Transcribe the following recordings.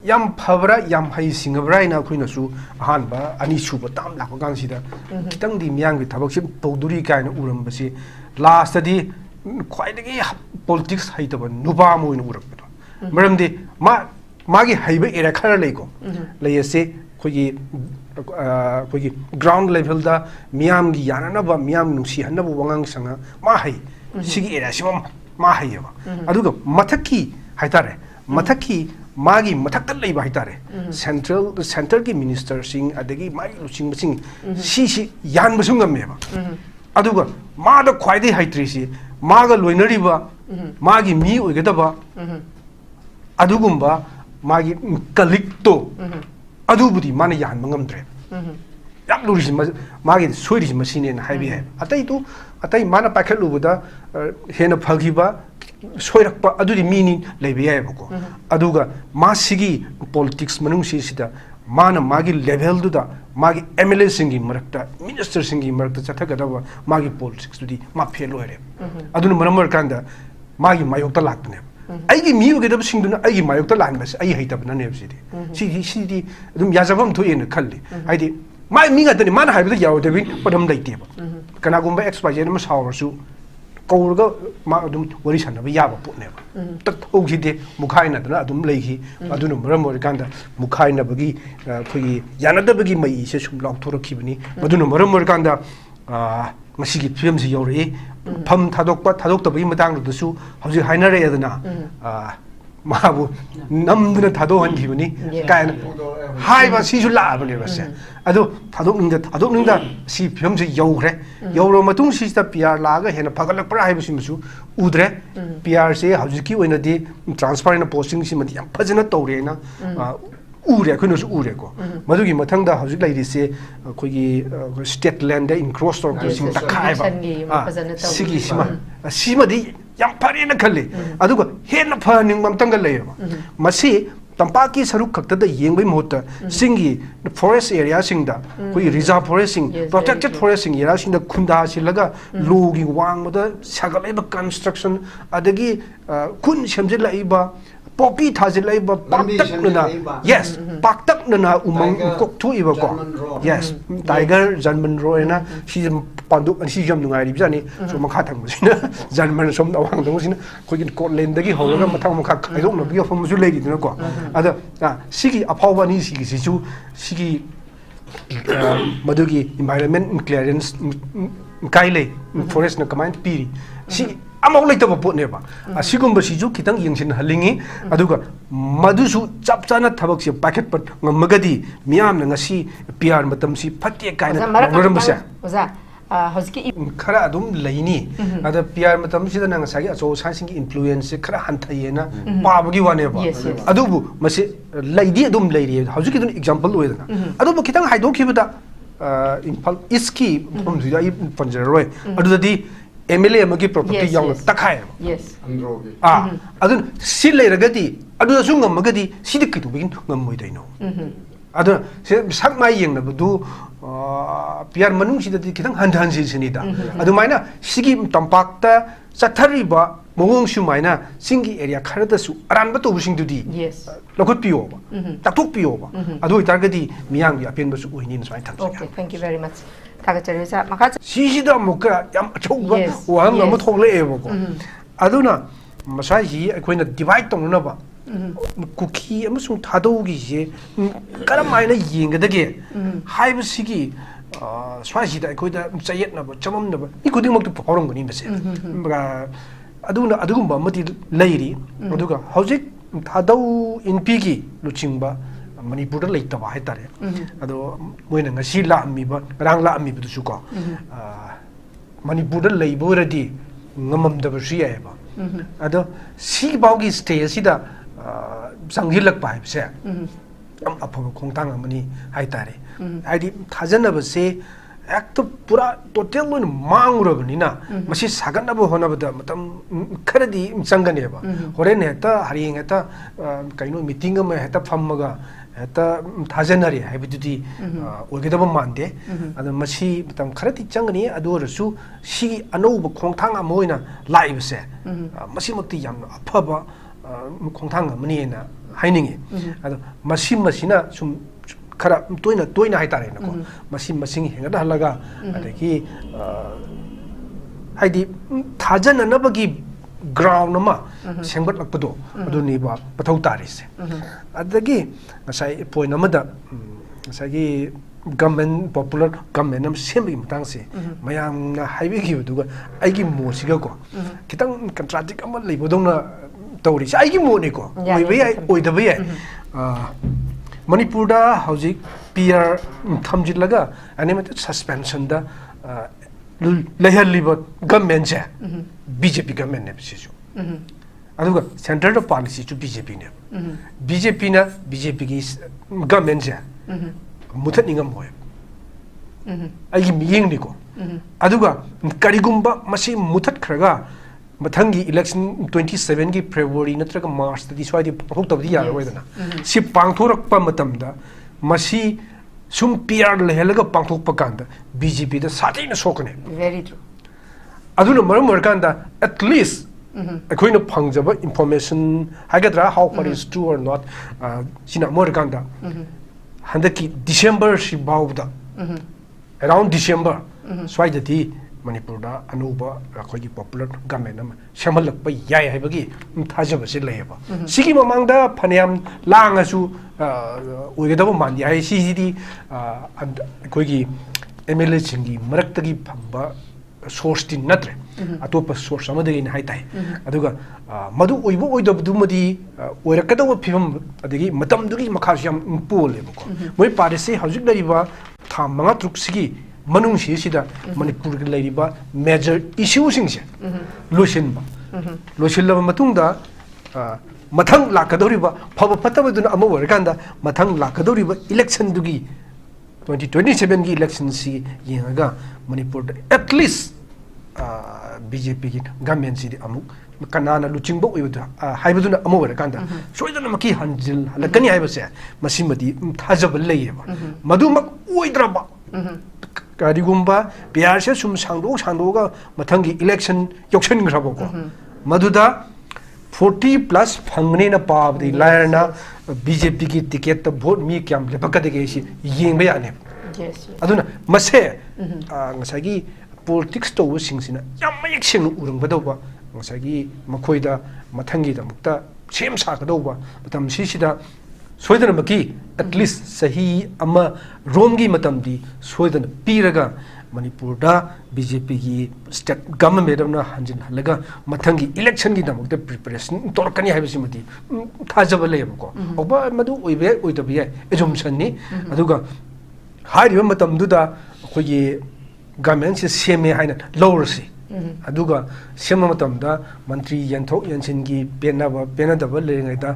Yam Pavra, Yam Hai Singabrina, Quinasu, Hanba, Anishuba, Tam Lapansida, Kitang the Miang with Tabakship, Poduri kind of Urambasi. Last day, quite a politics height of a Nubamu in Urap. Maramdi, Magi Highway era Karalego. Lay say, ground level da Miam Yanaba, Miam Nusi, Hanabu Wang Sanga, Mahi, Sigi era Shimam, Mahayava. Aduga, Mataki, Haitare, Mataki. Magi mathakta leiba haitare central ki minister sing adagi mai luching sing si yan basung ngameba aduga ma da khwaidai haitri si maga loinariba magi mi oigadaba adugumba magi kalikto adubudi mana yan mangamdre yam lurisi magi soirisi machine na haibi atai mana pakhalubuda hena phagiba soirakpa adudi mini lebiyaibako aduga masigi politics manung sida mana magi level duda magi MLA singi marakta minister singi marakta chathagadaba magi politics dudi ma feloire aduna maramar kanda magi mayokta lakne aigi miu gedab singduna aigi mayokta lanbas ai heitabna nebsidi sidi dum yazabam thoyena khalli haidi mai minga tani mana haibida yawdebi padam leiteba kanagumba xyz ma sawrasu Kaurga Madum Warisana Yaba Putneva. Ogide Mukaina, Adum Laki, Adunum Ramorikanda, Mukaina Bagi, Yanada Bagi Mai, Sesum Lock Toro Kibini, Madunum Ramorikanda, Masiki Films Yori, Pum Tadokpa, Tadokta Bimatang the Su, How's Hainare Adana, Mabu, Namdana Tado and Kibini, kind high was he should laugh when he was said. I don't know that she films a Yore, Yoro Matung sister PR Laga, and a Pagala Privacy Udre, PRC, Howski, when a day transparent posting Simati, Pazana Torena, Ure, Kunus Ureko. Madugi Matanga, how's it lady say, state land in cross or crossing Takaiva, Sigisima, Simadi, Yamparina Kali, Aduga, Hena Perning Mamtanga Leva. Masi. Tampaki Saruk Kakta the Yingway Mota, Singi, the forest area singda, we reserve foresting, protected foresting, Yarashin the Kunda Silaga, Logi Wang, the Sagaleba construction, Adagi, Kun Shamzilla Iba, Poppy Tazilaba, Paktakna, yes, Paktakna Umang Koktu Iba, yes, Tiger, Zanman Roena, she's a Pandu and she jumped to Maribani, so Makatan was in Zanman, some of the was in Quick Court Lendagi, however, Matamaka, I don't know, you're from Zulady, you know. Other Sigi Apawani Sigi Sigi Madugi environment clearance Kaile forest na command piri si amaw laitaba pot neba asigumba siju kitang yengsin halingi aduga madusu chapchana thabak si packet pat ngamagadi miyam na ngasi PR matam si phatte kaina norambasa oza hozki khara adum laini ada PR matam sida nang sagi aso sansing influence khara hanthayena pabagi waneba adubu masi laidi adum lairi hozki dun example oidana adubu kitang haidok khibada impal iski from zai panjaroi adudadi MLA amagi property yang takai yes adun silai ragati adu sung ngamagadi sidik tu begin ngamoi daino adu sakmai yang na budu PR manung sidati kitang handan sinida adu maina sigi tampakta sathariba mongong sumaina singi area kharada su aran ba to busing dudi yes lokot piyo ba taktok piyo ba adu itargadi miyang ya pen basu oinin sai thak okay thank you very much 타가처리사 마카 시시다 뭐가 ям 초가 와 너무 통례해 보고 아두나 마사지 아코이나 디바이드 동나 봐 쿠키 아무슨 다도기지 까라마이나 잉가다게 하이브시기 스와시다 아코이다 짜옅나 봐 점없나 봐 이코딩 먹도 보런 거니 메세 뭐가 아두나 아두금바 뭐디 레이리 아두가 하우직 다도 인피기 루칭바 Manipur later by Tare. Although when a sea la me, but Rang la me to Suka Manipur labor ready, Namam the Bashia. Other sea boggy stay, Sida Sangilak pipes, upon Kontanga money, Haitare. I did Tazanaba say, Act of Pura Totel and Mangrovanina, Masis Saganaba Honabata, Matam Karadi Sanganeva, Horeneta, Hariangeta, Kaino meeting a Heta Famaga. Eta Tajanari, Habituti, Ugetaba Mande, and the Mashi, Tam Karati Changani, Adorasu, she Anoba Kontanga Moina, live set. Masimoti Yam, Papa, Kontanga, Manina, haini ado masina sum khara toina hai tare na ko masing henga da laga adaki haidi thajana na bagi ground nama sengbat lakpado aduni ba pathau tare se adagi ngasai point amada ngasai government popular government nam sembi matang se mayam na highway gi duga aigi mo siga ko kitang contradict ama leibodong na tawri sa aigi mo ne ko oi da bai Manipur da hauji PR thamjit laga animated suspension da lehal liba government ja BJP government ne bisu aduga center da policy chu BJP ne BJP na BJP gi government ja mutat ningam hoy ai miyeng ni ko aduga karigumba masi mutat khraga mathangi election 27 gi February natraga March di swadi phok tabdi ya roidana si pangthorak pa matamda masi sum PR lehelaga pangthok pa kanda BJP da satina sokane very true aduna maram markanda at least akoina phangjaba information hagadra how far is true or not sina markanda handaki December si bawda around December swaidati Manipur da anuba akhoi popular government am shamalak pa yai haibagi thajaba se leba sigi mamangda phaniam langasu oigedaba mandi ai sidi akhoi gi MLA singi maraktagi phamba source din natre atopa source amadagi hai tai aduga madu oibo oidabdu madi oirakadawa phibam adagi matamdugi makhasam poleba ko moi parese hajik lariba thamanga truksigi manung sida Manipur gi lariba major issues singse losinba losilaba matungda mathang lakadoriba phaba patabaduna ama warkanda mathang lakadoriba election dugi 2027 gi election si yenga Manipur at least BJP gi government si amuk kanana luchingbo oibdu haibaduna ama warkanda soidana maki hanjil halakani haibase masimadi thajabal leyeba madumak oidraba karigumba PR se sum sangdoga mathangi election yokshin graboko maduda 40 plus phangne na pabdi lairna BJP ki ticket ta vote mi kyam lepakade ge si yengba yane yes aduna mase ngasagi politics to singsina yamayek sing urang badawba ngasagi makoida mathangi da mukta sem sa kadawba matam sida soidana maki at least sahi ama romgi matamdi soidana piraga Manipur da BJP gi state government na hanjin halaga mathangi election gi damukta preparation torkani haibasi mati thajaba leyabko oba madu oibe oidabiya assumption ni aduga hariba matamduda khogi government se seme haina lowrsi aduga sema matamda mantri yanthok yansin gi penadaba lengaida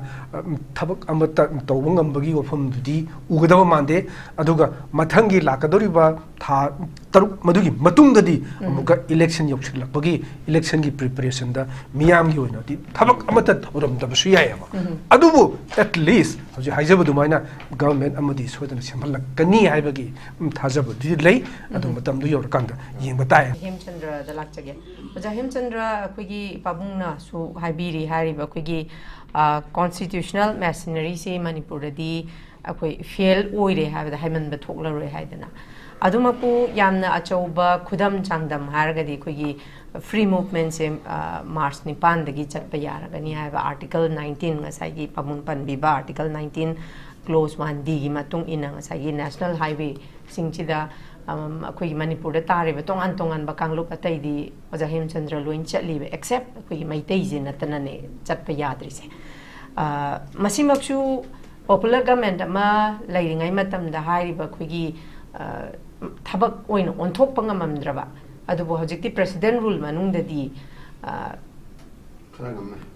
thabak amata tawbangam bagi wafam dudi ugadaba mande aduga mathangi lakadoriba tha taruk madugi matungdadi amuka election yoksilakbagi election gi preparation da miyam gi oina di thabak amata oram da basu yayaba adubu at least hoji haijaba dumaina government amadi soidana semhalakani haibagi thajaba di lei adu matamdu yorkanda yengba tai Hemchandra dalakchage oja Hemchandra akhoi pabungna su haibiri hariba akhoi constitutional machinery se Manipur di akhoi fail oire habada haiman ba thoklaroi haidana adumapu yamna achauba khudam changdam haragadi akhoi free movement se March ni pandagi chatpa yaragani haiba article 19 ngasai gi pabung panbiba article 19 clause 1 d gi matung ina ngasai gi national highway singchida akhoi Manipur da tare ba tongan ba kanglup atai di oja Hemchandra loin chatli except akhoi maitai je natana ne chatpa yadri se masimaksu popular government ama lairingai matam da hariba akhoi gi thabak oina onthok pangamamdraba adubo hojikti president rule manungdadi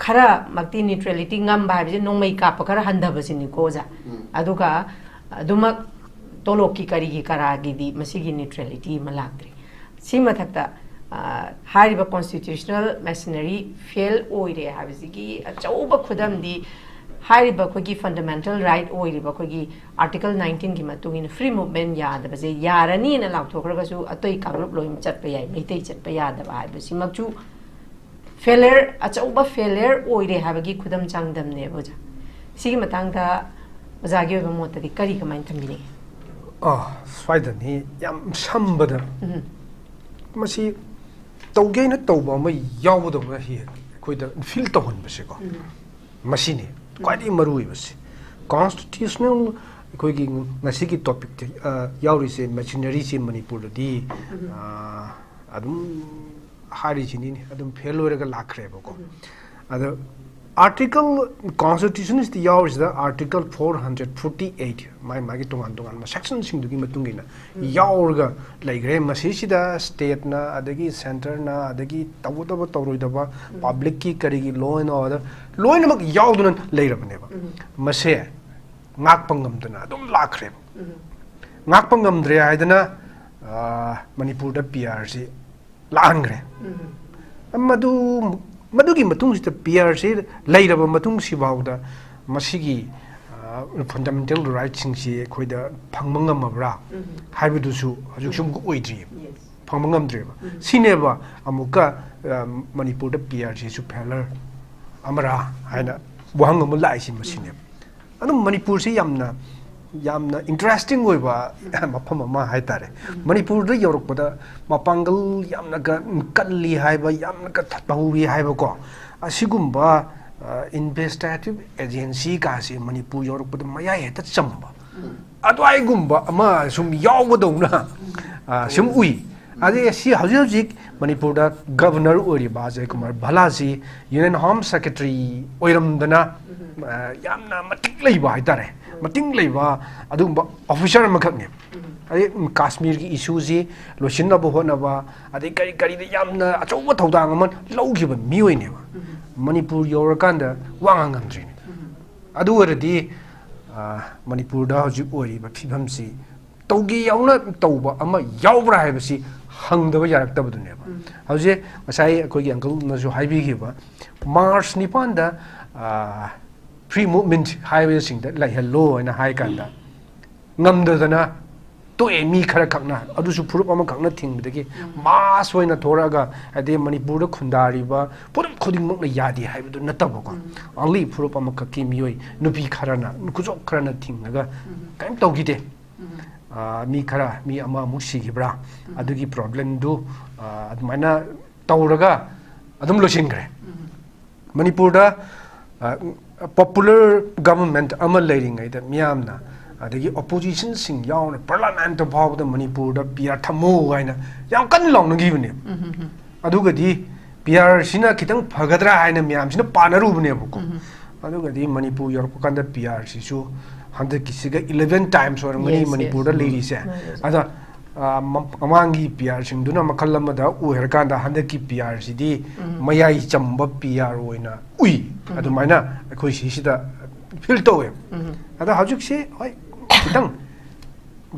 khara makti neutrality ngam bhaibje nongmai kap khara handabasini koja aduga adumak toloki karigi karagi di masigi neutrality malagdri si mathakta hariba constitutional machinery fail oire habisigi achauba khudam di hariba khogi fundamental right oiriba khogi article 19 gi matungin free movement yada baje yarani na laukthokraga su atoi kanglup loim chatpa yai meitei chatpa yada ba habi simakchu failure achauba failure oire habagi khudam changdam ne boja ꯁꯤꯒꯤ ꯃꯇꯥꯡꯗ ꯑꯣꯖꯥꯒꯤ ꯑꯣꯏꯕ ꯃꯣꯠꯇꯗꯤ ꯀꯔꯤ ꯀꯃꯥꯏꯅ ꯊꯝꯕꯤꯅꯤꯡꯉꯤ? ꯁ꯭ꯋꯥꯏꯗꯅꯤ ꯌꯥꯝ ꯁꯝꯕꯗ ꯃꯁꯤ ꯇꯧꯒꯦꯅ ꯇꯧꯕ ꯑꯃ ꯌꯥꯎꯕꯗꯧꯅ ꯑꯩꯈꯣꯏꯗ ꯐꯤꯜ ꯇꯧꯍꯟꯕꯁꯦꯀꯣ ꯃꯁꯤꯅꯤ ꯈ꯭ꯋꯥꯏꯗꯒꯤ ꯃꯔꯨꯑꯣꯏꯕꯁꯤ ꯀꯣꯟꯁꯇꯤꯇ꯭ꯌꯨꯁꯅꯦꯜ ꯑꯩꯈꯣꯏꯒꯤ ꯉꯁꯤꯒꯤ ꯇꯣꯄꯤꯛꯇ ꯌꯥꯎꯔꯤꯁꯦ ꯃꯦꯆꯤꯅꯔꯤꯁꯤ ꯃꯅꯤꯄꯨꯔꯗꯗꯤ ꯑꯗꯨꯝ ꯍꯥꯏꯔꯤꯁꯤꯅꯤꯅꯦ ꯑꯗꯨꯝ ꯐꯦꯜ ꯑꯣꯏꯔꯒ ꯂꯥꯛꯈ꯭ꯔꯦꯕꯀꯣ ꯑꯗ आर्टिकल कॉन्स्टिट्यूशन इस यावरिसदा आर्टिकल 448 मागी तोंगान तोंगान सेक्शन सिंगदुगी मतुंगिना यावरगा लैग्रे मसीसिदा स्टेट ना अदगी सेंटर ना अदगी तबुदब तौरोइदबा पब्लिक की करिगी लॉ एंड ऑर्डर लोइनमक यावदुन लैरबनेबा मसे ngakpangamdana adum lakre ngakpangamdre haidana manipur da pr si laangre madu madugi matung sita pr si lairaba matung si bawda masigi fundamental rights sing si khoida phangmangamabra haibudusu ajuksum ko oidri phangmangamdreba sineba amuka manipur da pr si su failure amara haina wahangam lai si masine adum manipur si yamna interesting oiba mafam ama haitare manipur da yorokpada mapangal yamna ka kalli haiba yamna ka thatbauri haiba ko asigumba investigative agency ka si manipur yorokpada maya heta chamba adwai gumba ama sum yawbadona sum ui ade si hajik manipur da governor ori ba jay kumar bhala si union home secretary oiramdana yamna matik leiba haitare mating leiba adumba officer makhakne ade kashmir ki issue ji losinna bo hona ba ade kari kari de yamna achoba thodang ama lawgiba mioi ne ba manipur yorakanda wangangamdri adu oradi manipur da hojik ori ba phibam si tawgi yauna tawba ama yawbra haibasi hangdaba yaraktabadune ba hoje masai akogi uncle na jo haibi giba march nipan da free movement highway sing da lai hello ina hai kanda ngamdadana to emi khara khakna adusu phurup ama khakna thingdagi mass hoina thoraga ade manipur da khundari ba purum khuding mak na yadi haibudu nataba ko only phurup ama khaki miyoi nupi kharana kujok kharana thingnaga kaim tawgide mi khara mi ama musi gibra adugi problem du admaina tawraga adum losingre manipur da popular government ama leiringai da miyamna adagi opposition sing yauna parliament of the manipur da pr thamo gaina yam kan long ngi bune aduga di pr sina kitang phagadra haina miyam sina panaru bune buko aduga di manipur yorp kanda pr sisu 100 kisiga 11 times or mani manipur da leiri se ada amangi pr sing duna makhalamada uherkanda 100 ki pr sidi mayai chamba pr oina ui adu maina akhoi sida feel towe ada hajuk se hoi kitang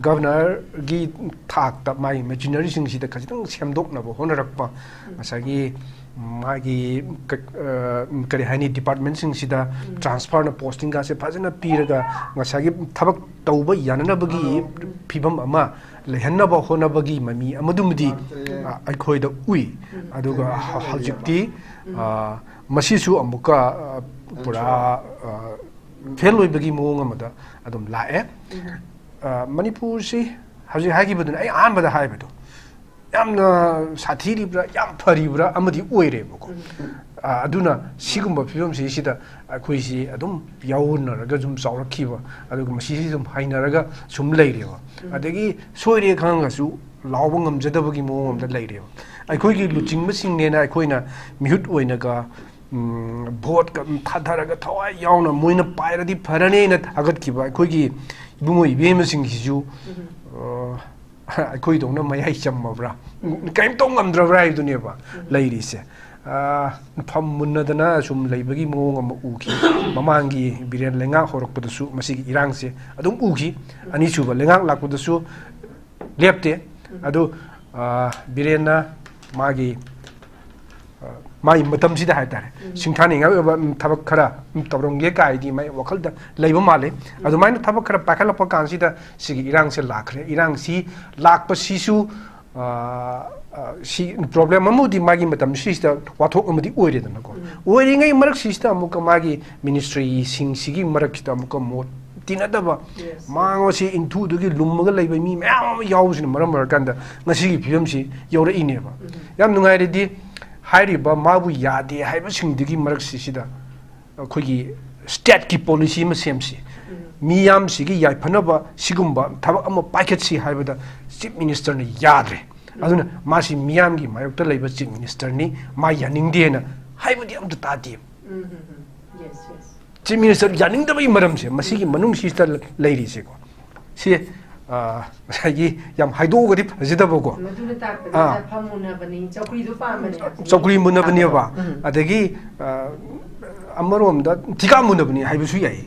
governor gi thak ta mai machinery sing sida khajitang semdok na bo honarakpa asagi magi kari hani department sing sida transfer na posting ga se phajana piraga ngasagi thabak tauba yanana bagi phibam ama lehanna ba hona bagi mami amadumdi akhoi da ui aduga haljikti masisu amuka pura fail oibagi moong amada adum lae manipur si haji hagi badun ai anbada haibadu yamna sathiribra yam pharibra amadi oire boko aduna sigumba phibam si sida akhoi si adum yaunaraga zum chaurakhiba aduga masi zum hainaraga sum leireba adagi soire khangasu lawba ngamjadabagi moong amda leireba akhoi gi luchingba singnena akhoi na mihut oinaga vote ka thadharaga thawai yauna moina pairadi pharane na thagat khiba akhoi gi ibungo ibem sing hiju akhoi dongna mayai chammabra kaim tong ngamdrabra iduneba leiri se pham munnadana sum leibagi moong am uki mamangi biren lenga horokpadasu masigi irang se adum uki ani suba lenga lakpadasu lepte adu birena magi mai matam sida haitare singthani nga thabak khara tabrongge kaidi mai wakhalda leiba male adumaina thabak khara pakhala pakan sida sigi irang se lakhre irang si lakpa sisu 시 프로블렘 아무디 마기 마담 시스타 와톡 아무디 오이레다나고 오이링의 마락 시스타 아무까 마기 미니스트리 싱시기 마락기다 아무까 뭐 티나다바 망어시 인투드기 룸마가 레이바 미 매am 야우시는 마람 마르간다 나시기 비염시 여러 이네바 얌 누가이레디 하이리바 마부 야데 하이바 싱디기 마락 시시다 거기 스탯기 폴리시 마셈시 미얌시기 야이파나바 시금바 타박 아무 파켓시 하이바다 칩 미니스터는 야드레 aduna masi miyam gi mayok ta leiba chief minister ni ma yaning de na haibudi am ta ti yes chief minister yaning da bai maram se masi gi manung si sta leiri se ko si sai yam haido ga di phajida bo ko maduna ta pa phamuna bani chokri do pa mane chokri munna bani ba adagi amarom da tiga munna bani haibu su yai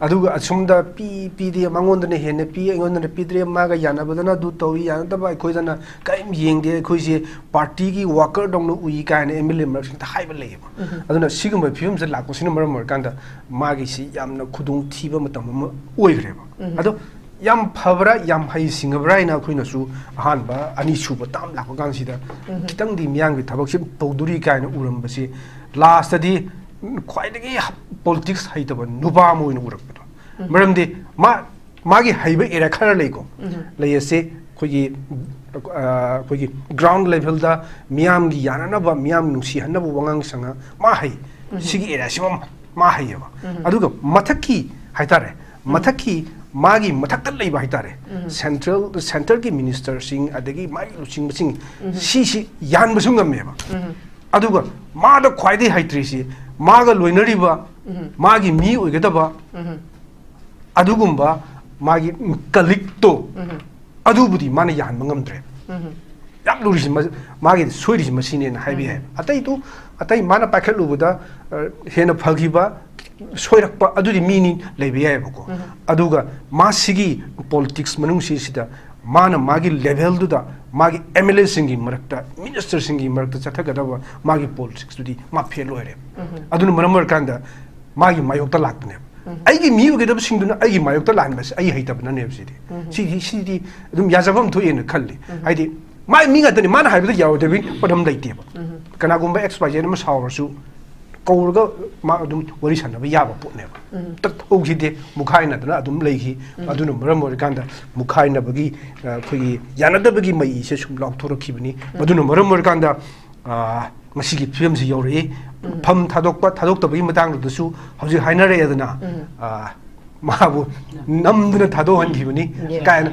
aduga asumda pi de mangon ne hene pi engon ne pidre ma ga yana badana du towi yana da bai khoi dana kaim yeng de khoi se party gi worker dong no ui ka ne emile mar sing ta haiba le ba aduna sigum ba phium se la ko sin mar mar kan da ma gi si yamna khudung thiba matam ma oi gre ba ado yam phabra yam hai singabra ina khoina su ahan ba ani su ba tam la ko kan si da kitang di myang gi thabak sim tawduri ka ne uram ba si last di ꯈ꯭ꯋꯥꯏꯗꯒꯤ politics ꯍꯩꯇꯕ ꯅꯨꯄꯥ ꯑꯃ ꯑꯣꯏꯅ ꯎꯔꯛꯄꯗꯣ ꯃꯔꯝꯗꯤ ꯃꯥꯒꯤ ꯍꯩꯕ area ꯈꯔ ꯂꯩꯀꯣ ꯂꯩꯌꯦꯁꯦ ꯑꯩꯈꯣꯏꯒꯤ ꯒ꯭ꯔꯥꯎꯟ ꯂꯦꯚꯦꯜꯗ ꯃꯤꯌꯥꯝꯒꯤ ꯌꯥꯅꯅꯕ ꯃꯤꯌꯥꯝ ꯅꯨꯡꯁꯤꯍꯟꯅꯕ ꯋꯥꯉꯥꯡ ꯁꯉꯥ ꯃꯥ ꯍꯩ ꯁꯤꯒꯤ ꯑꯦꯔꯤꯌꯥꯁꯤꯃ ꯃꯥ ꯍꯩꯌꯦꯕ ꯑꯗꯨꯒ ꯃꯊꯛꯀꯤ ꯍꯥꯏꯇꯥꯔꯦ ꯃꯊꯛꯀꯤ 마기 마탁다 레이바 하이타레 센터기 미니스터싱 아데기 마이 루칭싱 시시 얀부승 감메바 아두가 마다 콰이디 하이트리시 마가 로이너리바 마기 미 오이게다바 아두금바 마기 칼릭토 아두부디 마네 얀 망감드레 약 루리시 마기 소이리시 마시네나 하이비해 아타이 마나 파켈루보다 헤나 파기바 소이락바 아두디 미니 레비야이버고 아두가 마시기 폴리틱스 만ung시시다 마나 마기 레벨두다 마기 MLA 싱기 머럭다 미니스터 싱기 머럭다 차타가다바 마기 폴리틱스 두디 마피엘로이레 아두는 머럼머 간다 마기 마욕다 락네 아이기 미우게다 싱두나 아이기 마욕다 란바시 아이 하이타브나 네브시디 시디 좀 야자범 도에는 칼리 아이디 마이 미가더니 마나 하이브다 야오데비 पदम लेतेब कनागुंबा एक्सपाइजे न सावरसु कौरगा मा अदुम वरी सनबा याबा पोनेब तक ओगिदे मुखाइनदना अदुम लेखि अदुन मरम मरकांदा मुखाइनबगी खगी यानदबगी मई से सुम लाउथोरखिबनी अदुन मरम मरकांदा मसिगी फिल्मसि यौरे फम थादोक्तबगी मतांगदसु हजि हाइनरे यदना माबु नमदना थादोहनखिबनी कायन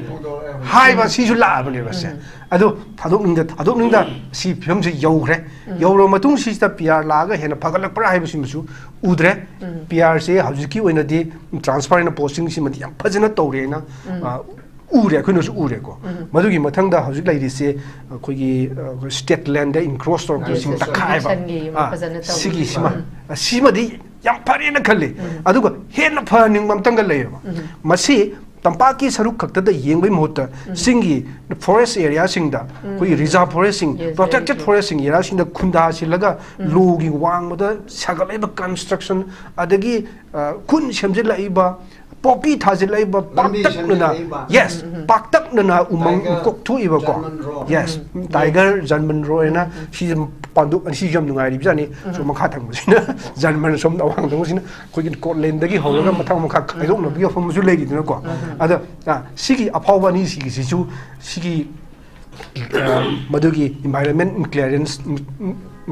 हाइबा सिजु लाबने बसे अदो थादोकनिंदा सि फिल्मसे यौग्रे यौरो मतुंग सिस्ता पीआर लागा हेना फगलकपरा हाइबसिमसु उद्रे पीआर से हजिकी ओइनदि ट्रांसपेरेंट पोस्टिंग सिमदि याम फजना तौरेना उरे अखुनसु उरेको मदुगी मथंगदा हजिक लाइरिसे अखोगी स्टेट लैंड इनक्रोस तौरसिंग तखाइबा सिगी सिमदि याम फरेना खल्ले अदुगा हेना फनिंग ममतंगा लेयबा मसी तंपाकी सरुक खक्तदा येंगबै मोहता सिंगी फॉरेस्ट एरिया सिंगदा कोई रिजर्व फॉरेस्ट सिंग प्रोटेक्टेड फॉरेस्ट सिंग एरिया सिंगदा खुंदा सिलगा लोगी वांगबदा सागलैबा कंस्ट्रक्शन अदगी खुन सेमजिलाइबा पॉपी थाजिलाइबा पाक्तकना यस पाक्तकना उमंग कोक्थुइबा को यस टाइगर जर्मन रोयना सी पांदु सी जम नुगाइरि बिजानि सो मखा थंबसिना जर्मन सोम दवांग दंगसिना कोइ कोटलैंडगी हौरगा मथांग मखा खाइदोकना बियो फमसु लेगिदिना को अदा सिगी अफावनी सिगी सिसु सिगी मदुगी एनवायरनमेंट क्लियरेंस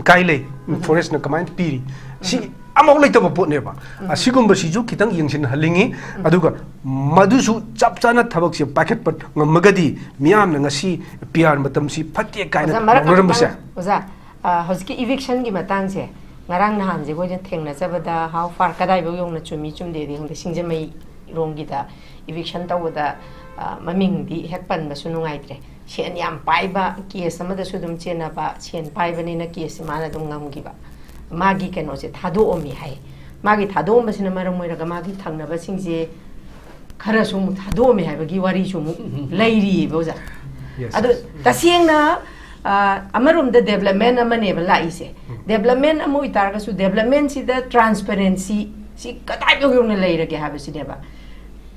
काइले फॉरेस्ट न कमांड पीरी सी अमौक लेतबा पोटनेबा असिगुंबा सिजु खितंग यंगसिन हलिंगी अदुगा मदुसु चपचाना थबकसे पाखेट पट ngमगदी मियाम न ngasi पीआर मतमसी फटे काइना नरमबसे ओजा हजकी इविक्शन की मतंग से ngarang nahan je gojen thengna jabada how far kadai bo yongna chumi chumde di hongde singjamai rongi da eviction tawda maming di hekpan ba sunu ngaitre chen yam paiba case amada sudum chena ba chen paiba ni na case mana dum ngamgi ba magi keno se thado omi hai magi thado om basina maram moiraga magi thangna ba singje khara sum thado omi hai ba gi wari sum lairi boja adu tasiengna amarum the development amane ba lai se development amu itarga su development si the transparency si kadai bo yong lai rage ha ba si deba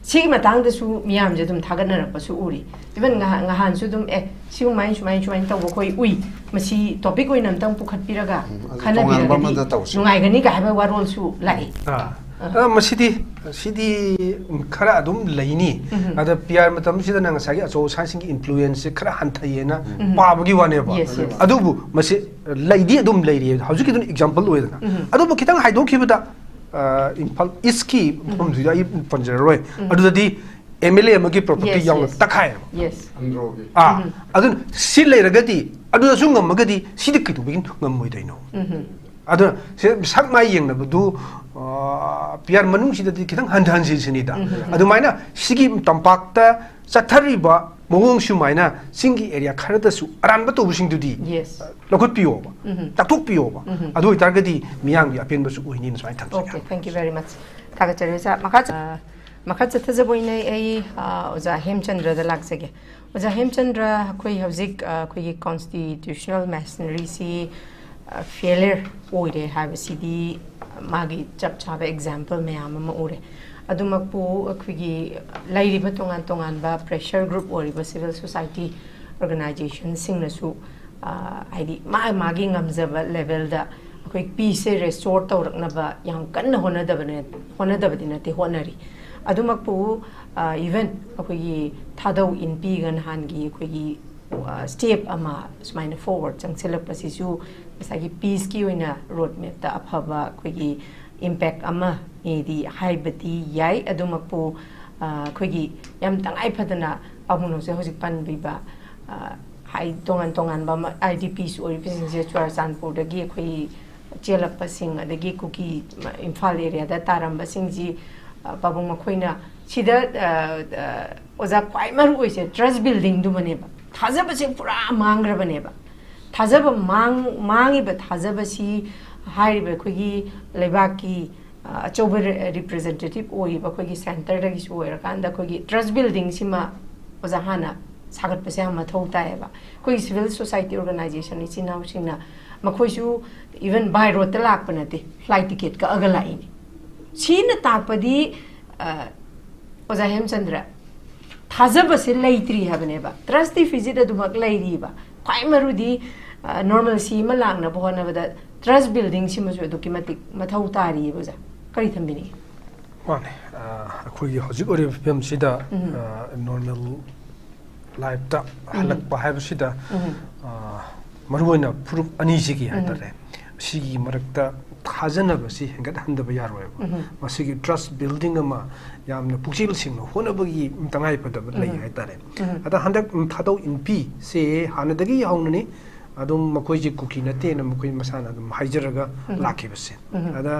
ꯁꯤꯒꯤ ꯃꯇꯥꯡꯗꯁꯨ ꯃꯤꯌꯥꯝꯁꯦ ꯑꯗꯨꯝ ꯊꯥꯒꯠꯅꯔꯛꯄꯁꯨ ꯎꯔꯤ even ꯉꯍꯥꯟꯁꯨ ꯑꯗꯨꯝ ꯁꯨꯃꯥꯏꯅ ꯇꯧꯕ ꯑꯩꯈꯣꯏ ꯎꯏ ꯃꯁꯤ topic ꯑꯣꯏꯅ ꯑꯝꯇꯪ ꯄꯨꯈꯠꯄꯤꯔꯒ ꯈꯟꯅꯕꯤꯔꯒꯗꯤ ꯅꯨꯡꯉꯥꯏꯒꯅꯤ ꯍꯥꯏꯕ ꯋꯥꯔꯣꯜꯁꯨ ꯂꯥꯛꯏ ꯃꯁꯤꯗꯤ ꯈꯔ ꯑꯗꯨꯝ ꯂꯩꯅꯤ ꯑꯗ PR ꯃꯇꯝꯁꯤꯗꯅ ꯉꯁꯥꯏꯒꯤ ꯑꯆꯧ ꯑꯁꯥꯡꯁꯤꯡꯒꯤ ꯏꯟꯐ꯭ꯂꯨꯌꯦꯟꯁꯁꯦ ꯈꯔ ꯍꯟꯊꯩꯌꯦꯅ ꯄꯥꯕꯒꯤ ꯋꯥꯅꯦꯕ ꯑꯗꯨꯕꯨ ꯃꯁꯤ ꯂꯩꯗꯤ ꯑꯗꯨꯝ ꯂꯩꯔꯤ ꯍꯧꯖꯤꯛꯀꯤꯗꯨꯅ ꯑꯦꯛꯖꯥꯝꯄꯜ ꯑꯣꯏꯗꯅ ꯑꯗꯨꯕꯨ ꯈꯤꯇꯪ ꯍꯥꯏꯗꯣꯛꯈꯤꯕꯗ ꯏꯝꯐꯥꯜ ꯏꯁꯀꯤ ꯃꯐꯝꯗꯨꯗ ꯑꯩ ꯄꯟꯖꯔꯔꯣꯏ ꯑꯗꯨꯗꯗꯤ MLA ꯑꯃꯒꯤ ꯄ꯭ꯔꯣꯄꯔꯇꯤ ꯌꯥꯎꯅ ꯇꯛꯈꯥꯏꯌꯦꯕ ꯑꯗꯨꯅ ꯁꯤ ꯂꯩꯔꯒꯗꯤ ꯑꯗꯨꯗꯁꯨ ꯉꯝꯃꯒꯗꯤ ꯁꯤꯗꯤ ꯀꯩꯗꯧꯕꯒꯤ ꯉꯝꯃꯣꯏꯗꯣꯏꯅꯣ ꯑꯗꯨꯅ ꯁꯛ ꯃꯥꯏ ꯌꯦꯡꯅꯕꯗꯨ PR ꯃꯅꯨꯡꯁꯤꯗꯗꯤ ꯈꯤꯇꯪ ꯍꯟꯊꯍꯟꯁꯤꯁꯤꯅꯤꯗ ꯑꯗꯨꯃꯥꯏꯅ ꯁꯤꯒꯤ ꯇꯝꯄꯥꯛꯇ ꯆꯠꯊꯔꯤꯕ ꯃꯑꯣꯡ ꯁꯨꯃꯥꯏꯅ ꯆꯤꯡꯒꯤ ꯑꯦꯔꯤꯌꯥ ꯈꯔꯗꯁꯨ ꯑꯔꯥꯟꯕ ꯇꯧꯕꯁꯤꯡꯗꯨꯗꯤ ꯂꯧꯈꯠꯄꯤꯌꯣꯕ ꯇꯥꯛꯊꯣꯛꯄꯤꯌꯣꯕ ꯑꯗꯨ ꯑꯣꯏꯇꯥꯔꯒꯗꯤ ꯃꯤꯌꯥꯝꯒꯤ ꯑꯄꯦꯟꯕꯁꯨ ꯑꯣꯏꯅꯤꯅ ꯁꯨꯃꯥꯏꯅ ꯊꯝꯖꯒꯦ Okay, thank you very much. ꯊꯥꯒꯠꯆꯔꯤ ꯑꯣꯖꯥ ꯃꯈꯥ ꯆꯠꯊꯖꯕꯣꯏꯅ ꯑꯩ ꯑꯣꯖꯥ ꯍꯦꯝꯆꯟꯗ꯭ꯔꯗ ꯂꯥꯛꯆꯒꯦ ꯑꯣꯖꯥ ꯍꯦꯝꯆꯟꯗ꯭ꯔ ꯑꯩꯈꯣꯏ ꯍꯧꯖꯤꯛ ꯑꯩꯈꯣꯏꯒꯤ ꯀꯣꯟꯁꯇꯤꯇ꯭ꯌꯨꯁꯅꯦꯜ ꯃꯦꯁꯅꯔꯤꯁꯤ ꯐꯦꯂꯤꯌꯔ ꯑꯣꯏꯔꯦ ꯍꯥꯏꯕꯁꯤꯗꯤ ꯃꯥꯒꯤ ꯆꯞ ꯆꯥꯕ ꯑꯦꯛꯖꯥꯝꯄꯜ ꯃꯌꯥꯝ ꯑꯃ ꯎꯔꯦ ꯑꯗꯨꯃꯛꯄꯨ ꯑꯩꯈꯣꯏꯒꯤ ꯂꯩꯔꯤꯕ ꯇꯣꯉꯥꯟ ꯇꯣꯉꯥꯟꯕ ꯄ꯭ꯔꯦꯁꯔ ꯒ꯭ꯔꯨꯞ ꯑꯣꯏꯔꯤꯕ ꯁꯤꯚꯤꯜ ꯁꯣꯁꯥꯏꯇꯤ ꯑꯣꯔꯒꯅꯥꯏꯖꯦꯁꯟꯁꯤꯡꯅꯁꯨ ꯍꯥꯏꯗꯤ ꯃꯥꯒꯤ ꯉꯝꯖꯕ ꯂꯦꯚꯦꯜꯗ ꯑꯩꯈꯣꯏ ꯄꯤꯁꯁꯦ ꯔꯦꯁꯇꯣꯔ ꯇꯧꯔꯛꯅꯕ ꯌꯥꯝ ꯀꯟꯅ ꯍꯣꯠꯅꯗꯕꯗꯤ ꯅꯠꯇꯦ ꯍꯣꯠꯅꯔꯤ ꯑꯗꯨꯃꯛꯄꯨ ꯏꯚꯟ ꯑꯩꯈꯣꯏꯒꯤ ꯊꯥꯗꯧ ꯏꯟꯄꯤꯒ ꯅꯍꯥꯟꯒꯤ ꯑꯩꯈꯣꯏꯒꯤ ꯁ꯭ꯇꯦꯞ ꯑꯃ ꯁꯨꯃꯥꯏꯅ ꯐꯣꯔꯋꯥꯔꯗ ꯆꯪꯁꯤꯜꯂꯛꯄꯁꯤꯁꯨ ꯉꯁꯥꯏꯒꯤ ꯄꯤꯁꯀꯤ ꯑꯣꯏꯅ ꯔꯣꯗ ꯃꯦꯞꯇ ꯑꯐꯕ ꯑꯩꯈꯣꯏꯒꯤ ꯏꯝꯄꯦꯛ ꯑꯃꯗꯤ ꯍꯥꯏꯕꯗꯤ ꯌꯥꯏ ꯑꯗꯨꯃꯛꯄꯨ ꯑꯩꯈꯣꯏꯒꯤ ꯌꯥꯝ ꯇꯉꯥꯏ ꯐꯗꯅ ꯑꯕꯨꯡꯅꯧꯁꯦ ꯍꯧꯖꯤꯛ ꯄꯟꯕꯤꯕ ꯇꯣꯉꯥꯟ ꯇꯣꯉꯥꯟꯕ IDPs ꯑꯣꯏꯔꯤꯕꯁꯤꯡꯁꯦ ꯆꯨꯔꯆꯥꯟꯄꯨꯔꯗꯒꯤ ꯑꯩꯈꯣꯏ ꯆꯦꯜꯂꯛꯄꯁꯤꯡ ꯑꯗꯒꯤ ꯀꯨꯀꯤ ꯏꯝꯐꯥꯜ ꯑꯦꯔꯤꯌꯥꯗ ꯇꯥꯔꯝꯕꯁꯤꯡꯁꯤ ꯄꯥꯕꯨꯡ ꯃꯈꯣꯏꯅ ꯁꯤꯗ ꯑꯣꯖꯥ ꯈ꯭ꯋꯥꯏ ꯃꯔꯨ ꯑꯣꯏꯁꯦ ꯇ꯭ꯔꯁ ꯕꯤꯜꯗꯤꯡꯗꯨꯃꯅꯦꯕ ꯊꯥꯖꯕꯁꯦ ꯄꯨꯔꯥ ꯃꯥꯡꯈ꯭ꯔꯕꯅꯦꯕ ꯊꯥꯖꯕ ꯃꯥꯡꯉꯤꯕ ꯊꯥꯖꯕꯁꯤ ꯍꯥꯏꯔꯤꯕ ꯑꯩꯈꯣꯏꯒꯤ ꯂꯩꯕꯥꯛꯀꯤ ꯑꯆꯧꯕ ꯔꯤꯄ꯭ꯔꯦꯖꯦꯟꯇꯦꯇꯤꯚ ꯑꯣꯏꯔꯤꯕ ꯑꯩꯈꯣꯏꯒꯤ ꯁꯦꯟꯇꯔꯗꯒꯤꯁꯨ ꯑꯣꯏꯔꯀꯥꯟꯗ ꯑꯩꯈꯣꯏꯒꯤ ꯇ꯭ꯔꯁ ꯕꯤꯜꯗꯤꯡꯁꯤꯃ ꯑꯣꯖꯥ ꯍꯥꯟꯅ ꯁꯥꯒꯠꯄꯁꯦ ꯌꯥꯝ ꯃꯊꯧ ꯇꯥꯏꯌꯦꯕ ꯑꯩꯈꯣꯏꯒꯤ ꯁꯤꯚꯤꯜ ꯁꯣꯁꯥꯏꯇꯤ ꯑꯣꯔꯒꯅꯥꯏꯖꯦꯁꯟ ꯏꯆꯤꯟ ꯏꯅꯥꯎꯁꯤꯡꯅ ꯃꯈꯣꯏꯁꯨ ꯏꯚꯟ ꯕꯥꯏ ꯔꯣꯗꯇ ꯂꯥꯛꯄ ꯅꯠꯇꯦ ꯐ꯭ꯂꯥꯏꯠ ꯇꯤꯀꯦꯠ ꯀꯛꯑꯒ ꯂꯥꯛꯏꯅꯤ ꯁꯤꯅ ꯇꯥꯛꯄꯗꯤ ꯑꯣꯖꯥ ꯍꯦꯝꯆꯟꯗ꯭ꯔ ꯊꯥꯖꯕꯁꯦ ꯂꯩꯇ꯭ꯔꯤ ꯍꯥꯏꯕꯅꯦꯕ ꯇ꯭ꯔꯁ ꯗꯤꯐꯤꯖꯤꯠ ꯑꯗꯨꯃꯛ ꯂꯩꯔꯤꯕ ꯈ꯭ꯋꯥꯏ ꯃꯔꯨꯗꯤ ꯅꯣꯔꯃꯦꯜꯁꯤ ꯑꯃ ꯂꯥꯛꯅꯕ ꯍꯣꯠꯅꯕꯗ ꯇ꯭ꯔꯁ ꯕꯤꯜꯗꯤꯡꯁꯤꯃꯁꯨ ꯑꯗꯨꯛꯀꯤ ꯃꯇꯤꯛ ꯃꯊꯧ ꯇꯥꯔꯤꯌꯦꯕ ꯑꯣꯖꯥ ꯀꯔꯤ ꯊꯝꯕꯤꯅꯤꯡꯉꯤ ꯃꯥꯅꯦ ꯑꯩꯈꯣꯏꯒꯤ ꯍꯧꯖꯤꯛ ꯑꯣꯏꯔꯤꯕ ꯐꯤꯕꯝꯁꯤꯗ ꯅꯣꯔꯃꯦꯜ ꯂꯥꯏꯐꯇ ꯍꯜꯂꯛꯄ ꯍꯥꯏꯕꯁꯤꯗ ꯃꯔꯨꯑꯣꯏꯅ ꯐꯨꯔꯨꯞ ꯑꯅꯤꯁꯤꯒꯤ ꯍꯥꯏꯇꯥꯔꯦ ꯁꯤꯒꯤ ꯃꯔꯛꯇ ꯊꯥꯖꯅꯕꯁꯤ ꯍꯦꯟꯒꯠꯍꯟꯗꯕ ꯌꯥꯔꯣꯏꯕ ꯃꯁꯤꯒꯤ ꯇ꯭ꯔꯁ ꯕꯤꯜꯗꯤꯡ ꯑꯃ ꯌꯥꯝꯅ ꯄꯨꯛꯆꯦꯜ ꯁꯦꯡꯅ ꯍꯣꯠꯅꯕꯒꯤ ꯇꯉꯥꯏꯐꯗꯕ ꯂꯩ ꯍꯥꯏꯇꯥꯔꯦ ꯑꯗ ꯍꯟꯗꯛ ꯊꯥꯗꯧ ꯏꯟꯄꯤꯁꯦ ꯍꯥꯟꯅꯗꯒꯤ ꯍꯧꯅꯅꯤ ꯑꯗꯨꯝ ꯃꯈꯣꯏꯁꯤ ꯀꯨꯀꯤ ꯅꯠꯇꯦꯅ ꯃꯈꯣꯏ ꯃꯁꯥꯅ ꯑꯗꯨꯝ ꯍꯥꯏꯖꯔꯒ ꯂꯥꯛꯈꯤꯕꯁꯦ ꯑꯗ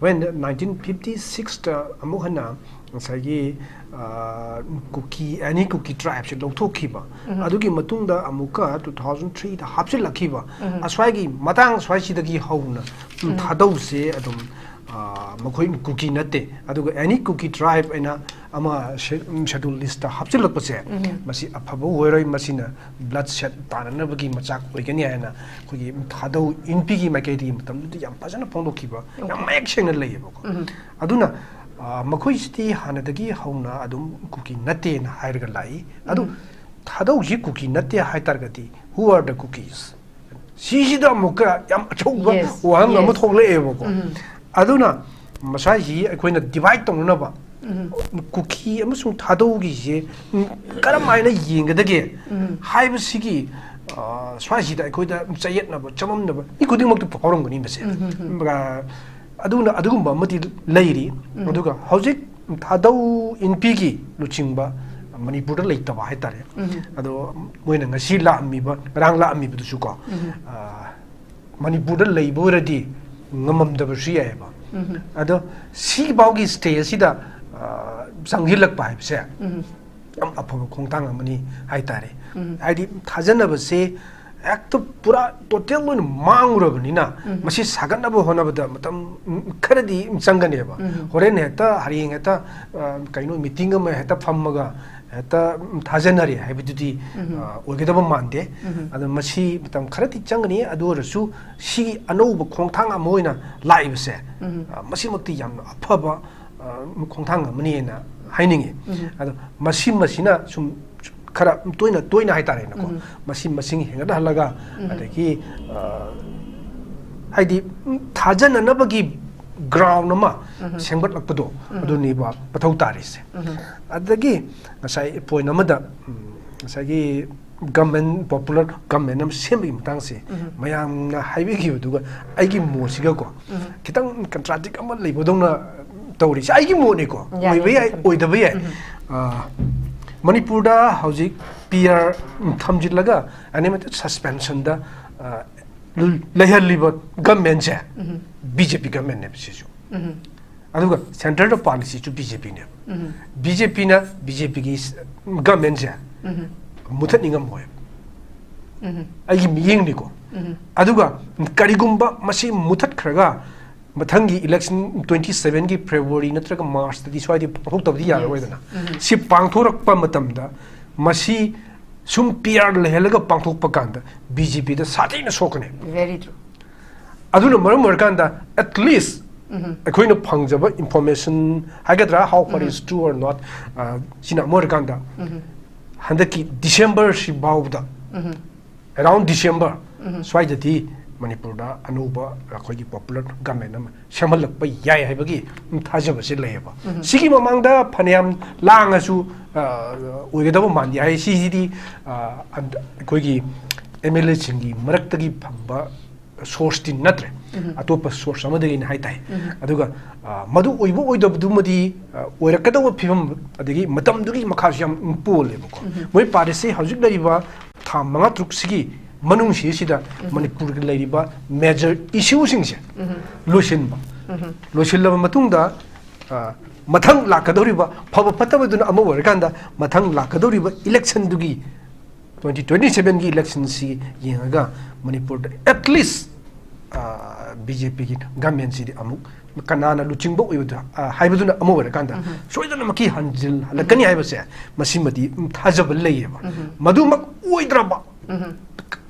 ꯋꯦꯟ 1956ꯇ ꯑꯃꯨꯛ ꯍꯟꯅ ꯉꯁꯥꯏꯒꯤ ꯀꯨꯀꯤ ꯑꯦꯅꯤ ꯀꯨꯀꯤ ꯇ꯭ꯔꯥꯏꯕꯁꯦ ꯂꯧꯊꯣꯛꯈꯤꯕ ꯑꯗꯨꯒꯤ ꯃꯇꯨꯡꯗ ꯑꯃꯨꯛꯀ 2003ꯗ ꯍꯥꯞꯆꯤꯜꯂꯛꯈꯤꯕ ꯑꯁ꯭ꯋꯥꯏꯒꯤ ꯃꯇꯥꯡ ꯁ꯭ꯋꯥꯏꯁꯤꯗꯒꯤ ꯍꯧꯅ ꯊꯥꯗꯧꯁꯦ ꯑꯗꯨꯝ ꯃꯈꯣꯏ ꯀꯨꯀꯤ ꯅꯠꯇꯦ ꯑꯗꯨꯒ ꯑꯦꯅꯤ ꯀꯨꯀꯤ ꯇ꯭ꯔꯥꯏꯕ ꯑꯩꯅ ꯑꯃ ꯁꯦꯗꯨꯜ ꯂꯤꯁꯇ ꯍꯥꯞꯆꯤꯜꯂꯛꯄꯁꯦ ꯃꯁꯤ ꯑꯐꯕ ꯑꯣꯏꯔꯣꯏ ꯃꯁꯤꯅ ꯕ꯭ꯂꯗ ꯁꯦꯠ ꯇꯥꯅꯅꯕꯒꯤ ꯃꯆꯥꯛ ꯑꯣꯏꯒꯅꯤ ꯍꯥꯏꯅ ꯑꯩꯈꯣꯏꯒꯤ ꯊꯥꯗꯧ ꯏꯟꯄꯤꯒꯤ ꯃꯥꯏꯀꯩꯗꯒꯤ ꯃꯇꯝꯗꯨꯗ ꯌꯥꯝ ꯐꯖꯅ ꯐꯣꯡꯗꯣꯛꯈꯤꯕ ꯌꯥꯝ ꯃꯌꯦꯛ ꯁꯦꯡꯅ ꯂꯩꯌꯦꯕꯀꯣ ꯑꯗꯨꯅ ꯃꯈꯣꯏꯁꯤꯗꯤ ꯍꯥꯟꯅꯗꯒꯤ ꯍꯧꯅ ꯑꯗꯨꯝ ꯀꯨꯀꯤ ꯅꯠꯇꯦꯅ ꯍꯥꯏꯔꯒ ꯂꯥꯛꯏ ꯑꯗꯨ ꯊꯥꯗꯧꯁꯤ ꯀꯨꯀꯤ ꯅꯠꯇꯦ ꯍꯥꯏꯇꯥꯔꯒꯗꯤ ꯍꯨ ꯑꯥꯔ ꯗ ꯀꯨꯀꯤꯁ ꯁꯤꯁꯤꯗ ꯑꯃꯨꯛꯀ ꯌꯥꯝ ꯑꯆꯧꯕ ꯋꯥꯍꯪ ꯑꯃ ꯊꯣꯛꯂꯛꯑꯦꯕꯀꯣ ꯑꯗꯨꯅ ꯃꯁꯥꯏꯁꯤ ꯑꯩꯈꯣꯏꯅ ꯗꯤꯚꯥꯏꯠ ꯇꯧꯅꯅꯕ ꯀꯨꯀꯤ ꯑꯃꯁꯨꯡ ꯊꯥꯗꯧꯒꯤꯁꯦ ꯀꯔꯝꯍꯥꯏꯅ ꯌꯦꯡꯒꯗꯒꯦ ꯍꯥꯏꯕꯁꯤꯒꯤ ꯁ꯭ꯋꯥꯏꯁꯤꯗ ꯑꯩꯈꯣꯏꯗ ꯆꯌꯦꯠꯅꯕ ꯆꯃꯝꯅꯕ ꯃꯤ ꯈꯨꯗꯤꯡꯃꯛꯇ ꯐꯥꯎꯔꯝꯒꯅꯤ ꯃꯁꯦ ꯑꯗꯨꯅ ꯑꯗꯨꯒꯨꯝꯕ ꯑꯃꯗꯤ ꯂꯩꯔꯤ ꯑꯗꯨꯒ ꯍꯧꯖꯤꯛ ꯊꯥꯗꯧ ꯏꯟꯄꯤꯒꯤ ꯂꯨꯆꯤꯡꯕ ꯃꯅꯤꯄꯨꯔꯗ ꯂꯩꯇꯕ ꯍꯥꯏꯇꯥꯔꯦ ꯑꯗꯣ ꯃꯣꯏꯅ ꯉꯁꯤ ꯂꯥꯛꯑꯝꯃꯤꯕ ꯉꯔꯥꯡ ꯂꯥꯛꯑꯝꯃꯤꯕꯗꯨꯁꯨ ꯀꯣ ꯃꯅꯤꯄꯨꯔꯗ ꯂꯩꯕ ꯑꯣꯏꯔꯗꯤ ꯉꯝꯃꯝꯗꯕꯁꯨ ꯌꯥꯏꯑꯕ ꯑꯗꯣ ꯁꯤꯐꯥꯎꯒꯤ ꯁ꯭ꯇꯦꯖ ꯑꯁꯤꯗ ꯆꯪꯁꯤꯜꯂꯛꯄ ꯍꯥꯏꯕꯁꯦ ꯌꯥꯝ ꯑꯐꯕ ꯈꯣꯡꯊꯥꯡ ꯑꯃꯅꯤ ꯍꯥꯏꯇꯥꯔꯦ ꯍꯥꯏꯗꯤ ꯊꯥꯖꯅꯕꯁꯦ ꯍꯦꯛꯇ ꯄꯨꯔꯥ ꯇꯣꯇꯦꯜ ꯑꯣꯏꯅ ꯃꯥꯡꯉꯨꯔꯕꯅꯤꯅ ꯃꯁꯤ ꯁꯥꯒꯠꯅꯕ ꯍꯣꯠꯅꯕꯗ ꯃꯇꯝ ꯈꯔꯗꯤ ꯆꯪꯒꯅꯦꯕ ꯍꯣꯔꯦꯟ ꯍꯦꯛꯇ ꯍꯌꯦꯡ ꯍꯦꯛꯇ ꯀꯩꯅꯣ ꯃꯤꯇꯤꯡ ꯑꯃ ꯍꯦꯛꯇ ꯐꯝꯃꯒ ꯍꯦꯛꯇ ꯊꯥꯖꯅꯔꯦ ꯍꯥꯏꯕꯗꯨꯗꯤ ꯑꯣꯏꯒꯗꯕ ꯃꯥꯟꯗꯦ ꯑꯗꯣ ꯃꯁꯤ ꯃꯇꯝ ꯈꯔꯗꯤ ꯆꯪꯒꯅꯤ ꯑꯗꯨ ꯑꯣꯏꯔꯁꯨ ꯁꯤꯒꯤ ꯑꯅꯧꯕ ꯈꯣꯡꯊꯥꯡ ꯑꯃ ꯑꯣꯏꯅ ꯂꯥꯛꯏꯕꯁꯦ ꯃꯁꯤꯃꯛꯇꯤ ꯌꯥꯝꯅ ꯑꯐꯕ ꯈꯣꯡꯊꯥꯡ ꯑꯃꯅꯤꯅ 하이닝이 아도 마시나 좀 khara toina hai tare na ko masing henga halaga adagi haidi thajan na bagi ground ma sengbat lakpado aduni ba pathau tare se adagi ngasai point amada ngasai gi government popular government am sembi matang se mayam na highway gi duga aigi mo siga ko kitang contradict ama leibodong na tawri sai gi mo ne ko oi da bai Manipur da hauji PR thamjit laga animated suspension da lehal liba government je BJP government ne bisu aduga center da policy chu BJP ne BJP na BJP gi government je muthat ningam hoy ai miyeng ni ko aduga karigumba masi muthat khraga matangi election 27 gi February natraga March di swai di hoktabdi yaroi dana si pangthorak pa matamda masi sum PR lehelaga pangthok pa kanda BJP da sati na sokane very true aduna maram kanda at least akoina phangjaba information hagadra how far is true or not sina more kanda handaki December si bawda around December swai di Manipur da anuba akoigi popular government am shamalak pa yai haibagi thajaba se leba sigi mamang da phaniam langasu oigedaba mandi ai CCD akoigi MLA singi maraktagi phamba source tin natre atopa source amade in haitai aduga madu oibo oidabdu madi oirakadawa phibam adigi matam dugi makhasiam pole ko moi parese hajik lariba tha manga truk sigi manung sida Manipur gi lariba major issues sing se losin laba matungda mathang lakadoriba phaba pataba duna ama warkanda mathang lakadoriba election dugi 2027 gi election si yenga Manipur at least BJP gi government si amuk kanana luchingbo uyuda haibaduna ama warkanda soidana maki hanjil halakani haibase masimadi thajab leyeba madumak oidraba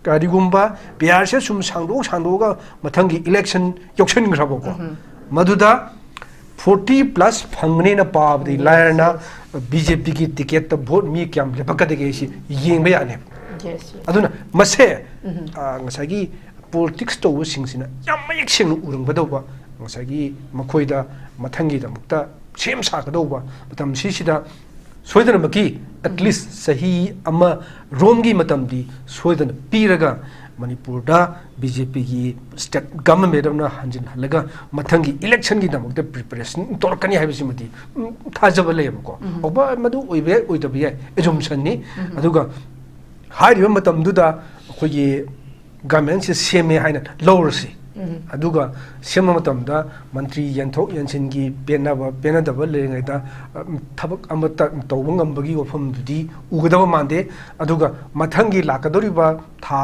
karigumba biarse sum sangdoga mathangi election yokshin graboko maduda 40 plus phangni na pabdi lairna BJP ki ticket ta vote mi kyam lepakade ge si yengba yane yes aduna mase ngasagi politics to singsina yamayek sing urung badawba ngasagi makhoida mathangi da mukta sem sa kadawba matam sida soidana maki at least sahi ama romgi matamdi soidana piraga Manipur da BJP gi state government na hanjin halaga mathangi election gi damukta preparation torkani haibisi mati thajaba leyabako oba madu oibe oidabi assumption ni aduga hairiba matamdu da khogi government se seme haina lowrsi aduga sema matamda mantri yanthok yansingi penadaba lengaida thabak amata tawbangam bagi wafam dudi ugadaba mande aduga mathangi lakadoriba tha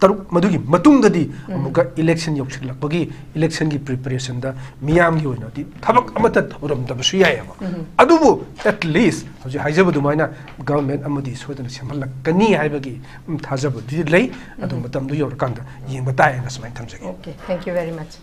taruk madugi matungdadi amuga election yoksilakbagi election gi preparation da miyam gi oina di thabak amata oram dabasu yayaba adubu at least hoji haijabadu maina government amadi soidana semhalak kani haibagi thajabudi lei adu matamdu yorkanda yengba taina smai thamjage okay thank you very much